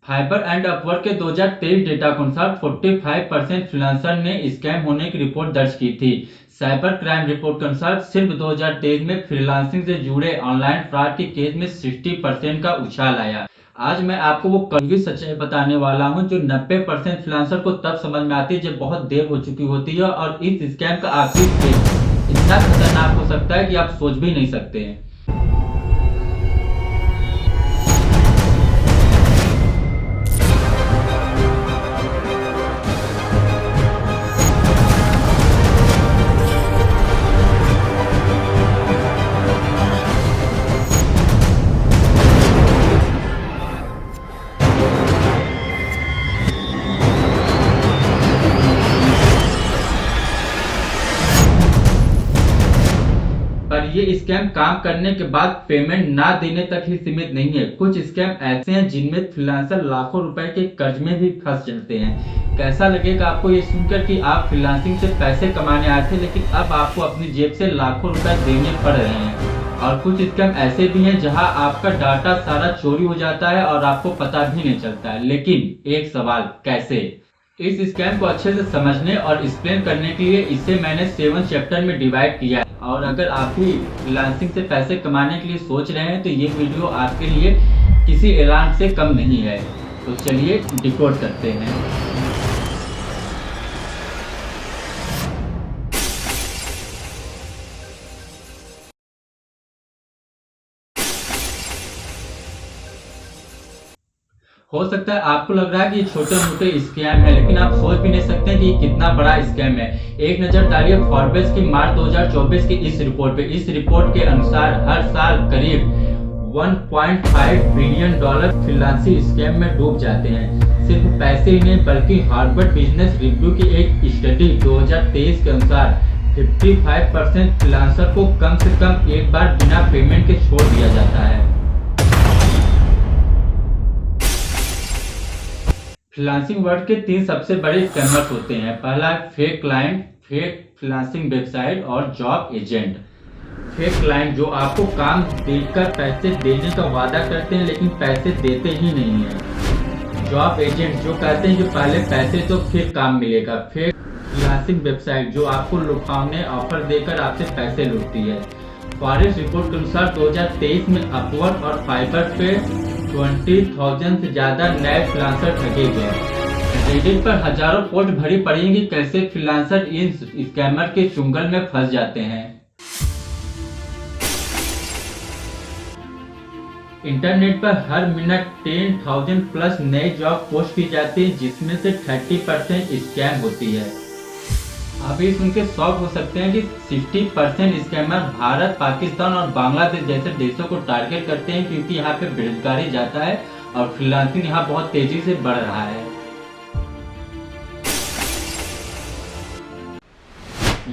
Fibre and Upwork के 2023 data के अनुसार 45% फ्रीलांसर ने स्कैम होने की रिपोर्ट दर्ज की थी। साइबर क्राइम रिपोर्ट के अनुसार सिर्फ 2023 में फ्रीलांसिंग से जुड़े ऑनलाइन फ्रॉड के केस में 60% का उछाल आया। आज मैं आपको वो कड़वी सच्चाई बताने वाला हूं जो 90% फ्रीलांसर को तब समझ में आती है जब बहुत देर हो चुकी होती है और इस स्कैम का आखिरी स्टेज इतना खतरनाक हो सकता है कि आप सोच भी नहीं सकते हैं। पर ये स्कैम काम करने के बाद पेमेंट ना देने तक ही सीमित नहीं है। कुछ स्कैम ऐसे हैं जिनमें फ्रीलांसर लाखों रुपए के कर्ज में भी फंस जाते हैं। कैसा लगेगा आपको ये सुनकर कि आप फ्रीलांसिंग से पैसे कमाने आए थे लेकिन अब आपको अपनी जेब से लाखों रुपए देने पड़ रहे हैं। और कुछ स्कैम ऐसे भी हैं जहां आपका डाटा सारा चोरी हो जाता है और आपको पता भी नहीं चलता है। लेकिन एक सवाल, कैसे? इस स्कैम को अच्छे से समझने और एक्सप्लेन करने के लिए इसे मैंने 7 चैप्टर में डिवाइड किया है। और अगर आप भी फ्रीलांसिंग से पैसे कमाने के लिए सोच रहे हैं तो ये वीडियो आपके लिए किसी ऐलान से कम नहीं है। तो चलिए डिकोड करते हैं। हो सकता है आपको लग रहा है कि ये छोटे मोटे स्कैम है, लेकिन आप सोच भी नहीं सकते कि ये कितना बड़ा स्कैम है। एक नजर डालिए फॉर्ब्स की मार्च 2024 की इस रिपोर्ट पे। इस रिपोर्ट के अनुसार हर साल करीब 1.5 बिलियन डॉलर फ्रीलांसिंग स्कैम में डूब जाते हैं। सिर्फ पैसे ही नहीं बल्कि हार्वर्ड बिजनेस रिव्यू की एक स्टडी 2023 के अनुसार 55% फ्रीलांसर को कम से कम एक बार बिना पेमेंट के छोड़ दिया जाता है। फ्रीलांसिंग वर्ल्ड के 3 सबसे बड़े स्कैमर्स होते हैं। पहला है fake client, fake freelancing website और जॉब एजेंट। फेक क्लाइंट जो आपको काम देकर पैसे देने का वादा करते हैं लेकिन पैसे देते ही नहीं है। जॉब एजेंट जो कहते हैं कि पहले पैसे तो फिर काम मिलेगा। फेक फ्रीलांसिंग वेबसाइट जो आपको लुभावने ऑफर देकर आपसे पैसे लूटती है। फॉरेस्ट रिपोर्ट के अनुसार 2023 में अपवर्क और फाइबर पे 20,000 से ज्यादा नए फ्रीलांसर ठगे गए। रेडिट पर हजारों पोस्ट भरी पड़ी कि कैसे फ्रीलांसर इन स्कैमर के चुंगल में फंस जाते हैं। इंटरनेट पर हर मिनट 10,000 प्लस नई जॉब पोस्ट की जाती है जिसमें से 30% स्कैम होती है। आप ये सुन के शॉक हो सकते हैं कि 60% स्कैमर भारत, पाकिस्तान और बांग्लादेश जैसे देशों को टारगेट करते हैं क्योंकि यहाँ पे बेरोजगारी जाता है और फ्रीलांसिंग यहाँ बहुत तेजी से बढ़ रहा है।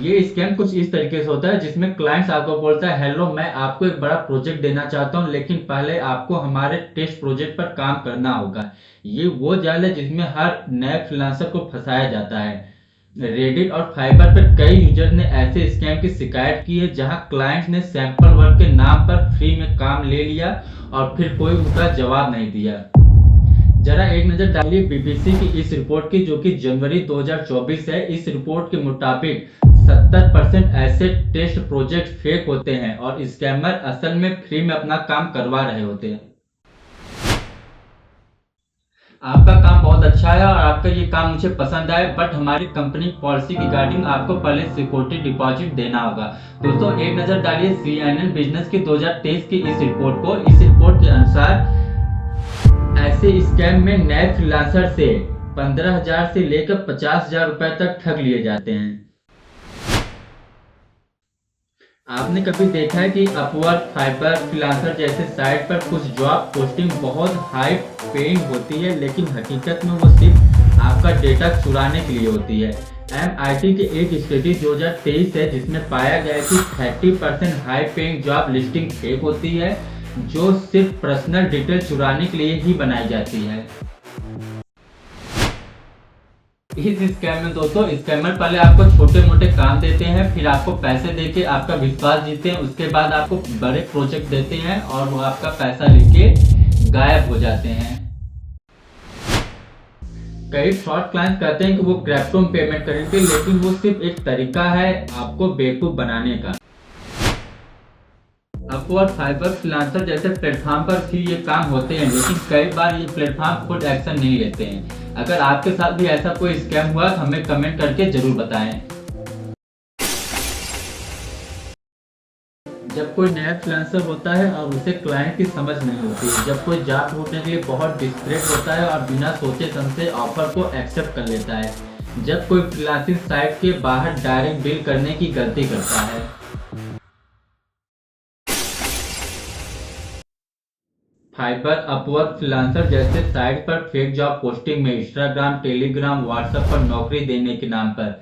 ये स्कैम कुछ इस तरीके से होता है जिसमें क्लाइंट्स आपको बोलता है, हेलो मैं आपको एक बड़ा प्रोजेक्ट देना चाहता हूँ लेकिन पहले आपको हमारे टेस्ट प्रोजेक्ट पर काम करना होगा। ये वो जाल है जिसमें हर नए फ्रीलांसर को फंसाया जाता है। रेडिट और फाइबर पर कई यूजर ने ऐसे स्कैम की शिकायत की है जहां क्लाइंट्स ने सैंपल वर्क के नाम पर फ्री में काम ले लिया और फिर कोई उनका जवाब नहीं दिया। जरा एक नजर डालिए बीबीसी की इस रिपोर्ट की जो कि जनवरी 2024 है। इस रिपोर्ट के मुताबिक 70% ऐसे टेस्ट प्रोजेक्ट फेक होते हैं और स्कैमर असल में फ्री में अपना काम करवा रहे होते हैं। आपका काम बहुत अच्छा है और आपका ये काम मुझे पसंद आया, बट हमारी कंपनी पॉलिसी की गाइडिंग आपको पहले सिक्योरिटी डिपॉजिट देना होगा। दोस्तों एक नजर डालिए CNN बिजनेस की 2023 की इस रिपोर्ट को। इस रिपोर्ट के अनुसार ऐसे स्कैम में नए फ्रीलांसर से 15,000 से लेकर 50,000 रुपए तक ठग लिए जाते हैं। आपने कभी देखा है कि अपवर्क, फाइबर, फ्रीलांसर जैसे साइट पर कुछ जॉब पोस्टिंग बहुत हाई पेइंग होती है लेकिन हकीकत में वो सिर्फ आपका डेटा चुराने के लिए होती है। MIT की एक स्टडी 2023 है जिसमें पाया गया कि 30% high paying job listing fake होती है जो सिर्फ पर्सनल डिटेल चुराने के लिए ही बनाई जाती है। इस स्कैम में दोस्तों स्कैमर पहले आपको छोटे मोटे काम देते हैं, फिर आपको पैसे देके आपका विश्वास जीतते हैं, उसके बाद आपको बड़े प्रोजेक्ट देते हैं और वो आपका पैसा लेके गायब हो जाते हैं। कई फ्रॉड क्लाइंट कहते हैं कि वो क्रिप्टो में पेमेंट करेंगे, लेकिन वो सिर्फ एक तरीका है आपको बेवकूफ बनाने का। अपवर्क, फाइवर, फ्रीलांसर जैसे प्लेटफॉर्म पर भी ये काम होते हैं, लेकिन कई बार ये प्लेटफॉर्म खुद एक्शन नहीं लेते हैं। अगर आपके साथ भी ऐसा कोई स्कैम हुआ तो हमें कमेंट करके जरूर बताएं। जब कोई नया फ्रीलांसर होता है और उसे क्लाइंट की समझ नहीं होती, जब कोई जॉब ढूंढने के लिए बहुत डिस्परेट होता है और बिना सोचे समझे ऑफर को एक्सेप्ट कर लेता है, जब कोई फ्रीलांसिंग साइट के बाहर डायरेक्ट डील करने की गलती करता है। फाइवर, अपवर्क, फ्रीलांसर जैसे साइट पर फेक जॉब पोस्टिंग में इंस्टाग्राम, टेलीग्राम, व्हाट्सएप पर नौकरी देने के नाम पर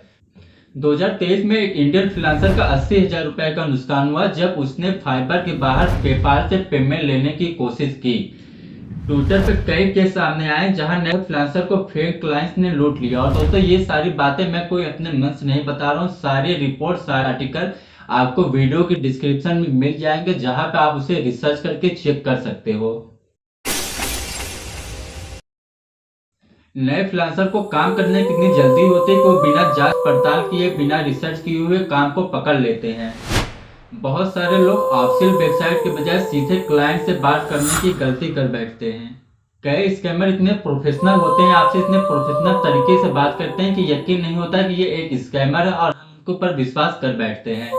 2023 में एक इंडियन फ्रीलांसर का 80,000 रुपए का नुकसान हुआ जब उसने फाइबर के बाहर पेपाल से पेमेंट लेने की कोशिश की। ट्विटर पे कई केस सामने आए जहां नए फ्रीलांसर को फेक क्लाइंट्स ने लूट लिया। और दोस्तों, ये सारी बातें मैं कोई अपने मन से नहीं बता रहा हूँ, सारे रिपोर्ट, सारे आर्टिकल आपको वीडियो के डिस्क्रिप्शन में मिल जाएंगे, जहां पे आप उसे रिसर्च करके चेक कर सकते हो। नए फ्रीलांसर को काम करने की इतनी जल्दी होती है कि वो बिना जांच पड़ताल किए, बिना रिसर्च किए हुए काम को पकड़ लेते हैं। बहुत सारे लोग ऑफिशियल वेबसाइट के बजाय सीधे क्लाइंट से बात करने की गलती कर बैठते हैं। कई स्कैमर इतने प्रोफेशनल होते हैं, आपसे इतने प्रोफेशनल तरीके से बात करते हैं कि यकीन नहीं होता कि ये एक स्कैमर है और हम उनके ऊपर विश्वास कर बैठते हैं।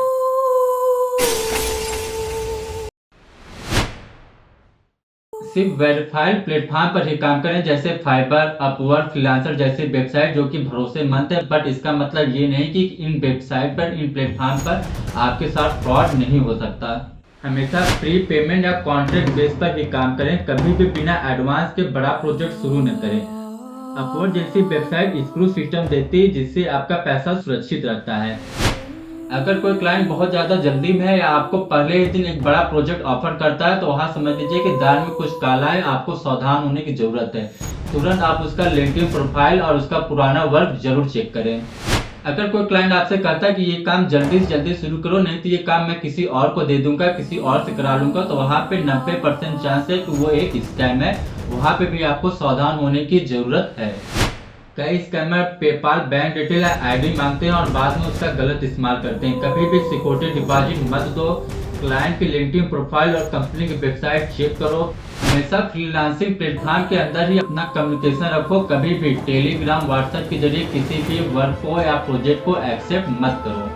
सिर्फ वेरीफाइड प्लेटफॉर्म पर ही काम करें, जैसे फाइबर, अपवर्क, फ्रीलांसर जैसे वेबसाइट जो कि भरोसेमंद है। बट इसका मतलब ये नहीं कि इन वेबसाइट पर, इन प्लेटफॉर्म पर आपके साथ फ्रॉड नहीं हो सकता। हमेशा प्री पेमेंट या कॉन्ट्रैक्ट बेस पर ही काम करें, कभी भी बिना एडवांस के बड़ा प्रोजेक्ट शुरू न करें। अपवर्क जैसी वेबसाइट स्क्रू सिस्टम देती है, जिससे आपका पैसा सुरक्षित रहता है। अगर कोई क्लाइंट बहुत ज्यादा जल्दी में है या आपको पहले ही दिन एक बड़ा प्रोजेक्ट ऑफर करता है, तो वहां समझ लीजिए कि दाल में कुछ काला है, आपको सावधान होने की जरूरत है। तुरंत आप उसका लिंक्डइन प्रोफाइल और उसका पुराना वर्क जरूर चेक करें। अगर कोई क्लाइंट आपसे कहता है कि ये काम जल्दी से जल्दी शुरू करो, नहीं तो ये काम मैं किसी और को दे दूंगा, किसी और से करा लूंगा, तो वहां पे 90% चांस है कि वो एक स्कैम है। वहां पे भी आपको सावधान होने की जरूरत है। कई स्कैमर पेपाल, बैंक डिटेल या आईडी मांगते हैं और बाद में उसका गलत इस्तेमाल करते हैं। कभी भी सिक्योरिटी डिपॉजिट मत दो। क्लाइंट की लिंक्डइन प्रोफाइल और कंपनी की वेबसाइट चेक करो। हमेशा फ्रीलांसिंग प्लेटफॉर्म के अंदर ही अपना कम्युनिकेशन रखो। कभी भी टेलीग्राम, व्हाट्सएप के जरिए किसी भी वर्क को या प्रोजेक्ट को एक्सेप्ट मत करो।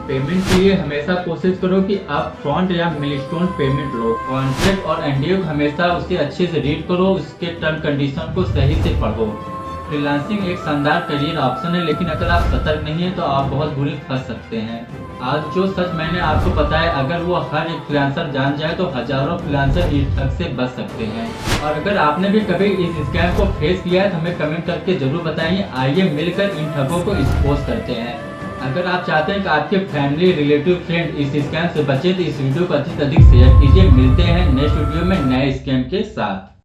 पेमेंट के लिए हमेशा कोशिश करो कि आप फ्रंट या मिलस्टोन पेमेंट लो। कॉन्ट्रैक्ट और एनडीओ हमेशा उसे अच्छे से रीड करो, उसके टर्म कंडीशन को सही से पढ़ो। फ्रीलांसिंग एक शानदार करियर ऑप्शन है, लेकिन अगर आप सतर्क नहीं है तो आप बहुत बुरी फंस सकते हैं। आज जो सच मैंने आपको बताया, अगर वो हर एक फ्रीलांसर जान जाए तो हजारों फ्रीलांसर इस ठग से बच सकते हैं। और अगर आपने भी कभी इस स्कैम को फेस किया है तो हमें कमेंट करके जरूर बताइए। आइए मिलकर इन ठगों को एक्सपोज करते हैं। अगर आप चाहते हैं कि आपके फैमिली, रिलेटिव, फ्रेंड इस स्कैम से बचे तो इस वीडियो को अधिक से अधिक शेयर कीजिए। मिलते हैं नेक्स्ट वीडियो में नए स्कैम के साथ।